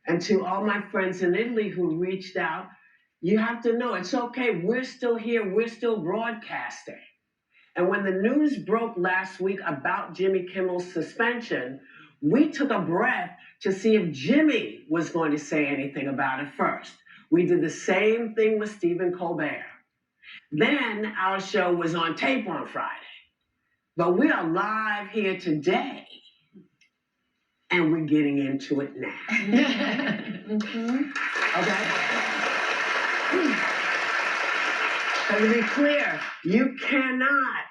And to all my friends in Italy who reached out, you have to know it's okay. We're still here. We're still broadcasting. And when the news broke last week about Jimmy Kimmel's suspension, we took a breath to see if Jimmy was going to say anything about it first. We did the same thing with Stephen Colbert. Then our show was on tape on Friday. But we are live here today, and we're getting into it now. Okay? So to be clear, you cannot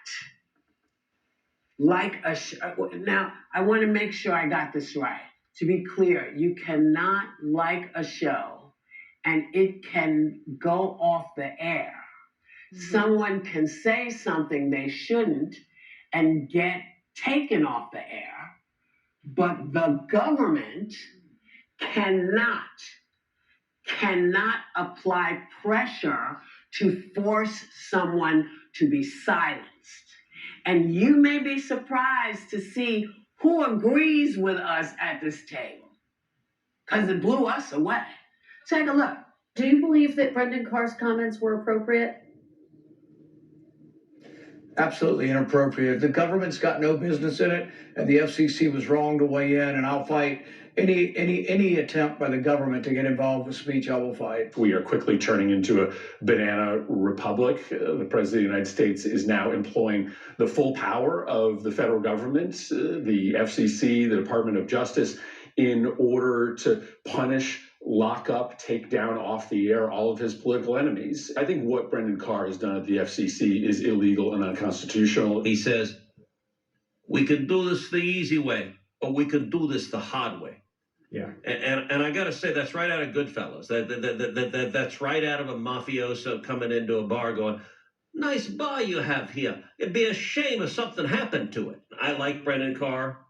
like a show. Now, I want to make sure I got this right. To be clear, you cannot like a show and it can go off the air. Mm-hmm. Someone can say something they shouldn't and get taken off the air, but the government cannot apply pressure to force someone to be silenced. And you may be surprised to see who agrees with us at this table, because it blew us away. Take a look. Do you believe that Brendan Carr's comments were appropriate? Absolutely inappropriate. The government's got no business in it, and the FCC was wrong to weigh in, and I'll fight any attempt by the government to get involved with speech. I will fight. We are quickly turning into a banana republic. The President of the United States is now employing the full power of the federal government, the FCC, the Department of Justice, in order to punish, lock up, take down off the air all of his political enemies. I think what Brendan Carr has done at the FCC is illegal and unconstitutional. He says, we could do this the easy way, or we could do this the hard way. Yeah. And I got to say, that's right out of Goodfellas. That's right out of a mafioso coming into a bar going, nice bar you have here. It'd be a shame if something happened to it. I like Brendan Carr,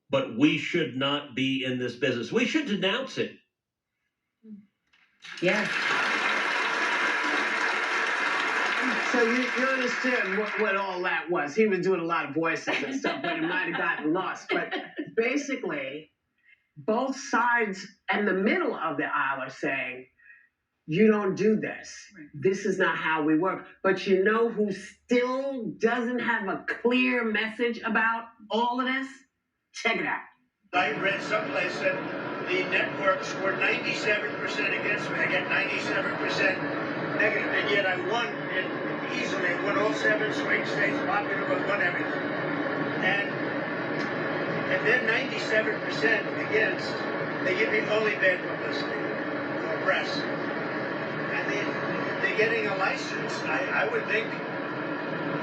but we should not be in this business. We should denounce it. Yeah. So you understand what all that was. He was doing a lot of voices and stuff, but it might have gotten lost. But basically, both sides and the middle of the aisle are saying, you don't do this. This is not how we work. But you know who still doesn't have a clear message about all of this? Check it out. I read someplace that the networks were 97% against me. I get 97% negative, and yet I won easily. I won all 7 swing states, popular vote, won everything. And then 97% against, they give me only bad publicity or press. And they're getting a license. I would think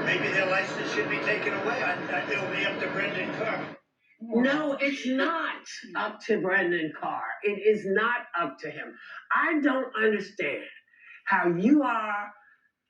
maybe their license should be taken away. It'll be up to Brendan Carr. No, it's not up to Brendan Carr. It is not up to him. I don't understand how you are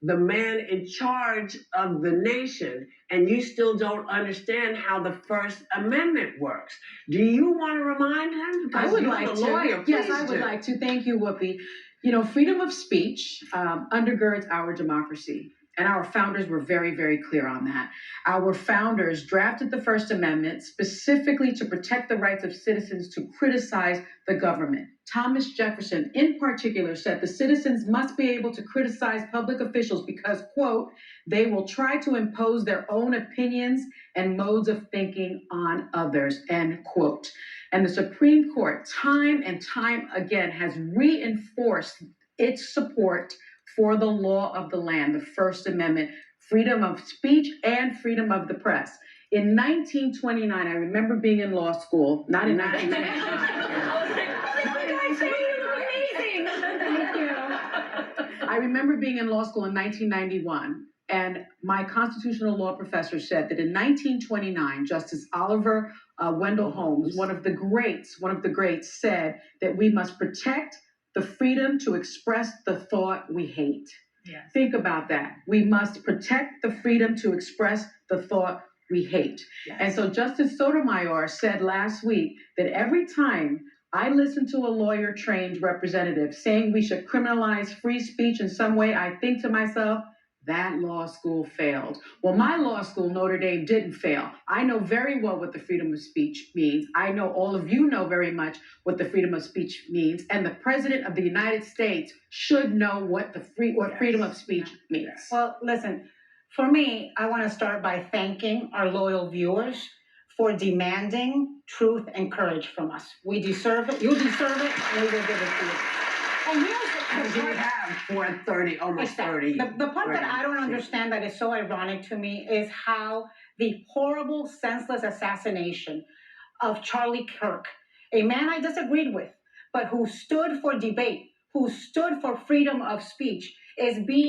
the man in charge of the nation and you still don't understand how the First Amendment works. Do you want to remind him? I would like to. Lawyer, yes, I would like to. Thank you, Whoopi. You know, freedom of speech undergirds our democracy. And our founders were very, very clear on that. Our founders drafted the First Amendment specifically to protect the rights of citizens to criticize the government. Thomas Jefferson, in particular, said the citizens must be able to criticize public officials because, quote, they will try to impose their own opinions and modes of thinking on others, end quote. And the Supreme Court, time and time again, has reinforced its support for the law of the land, the First Amendment, freedom of speech and freedom of the press. In 1929, I remember being in law school, not in 1929. I remember being in law school in 1991, and my constitutional law professor said that in 1929, Justice Oliver Wendell Holmes, one of the greats, said that we must protect the freedom to express the thought we hate. Yes. Think about that. We must protect the freedom to express the thought we hate. Yes. And so Justice Sotomayor said last week that every time I listen to a lawyer-trained representative saying we should criminalize free speech in some way, I think to myself, that law school failed. Well, my law school, Notre Dame, didn't fail. I know very well what the freedom of speech means. I know all of you know very much what the freedom of speech means. And the President of the United States should know what freedom of speech means. Well, listen, for me, I want to start by thanking our loyal viewers for demanding truth and courage from us. We deserve it. You deserve it, and we will give it to you. And here's Because the you part. have for 30, almost 30. The part that I don't understand that is so ironic to me is how the horrible, senseless assassination of Charlie Kirk, a man I disagreed with, but who stood for debate, who stood for freedom of speech, is being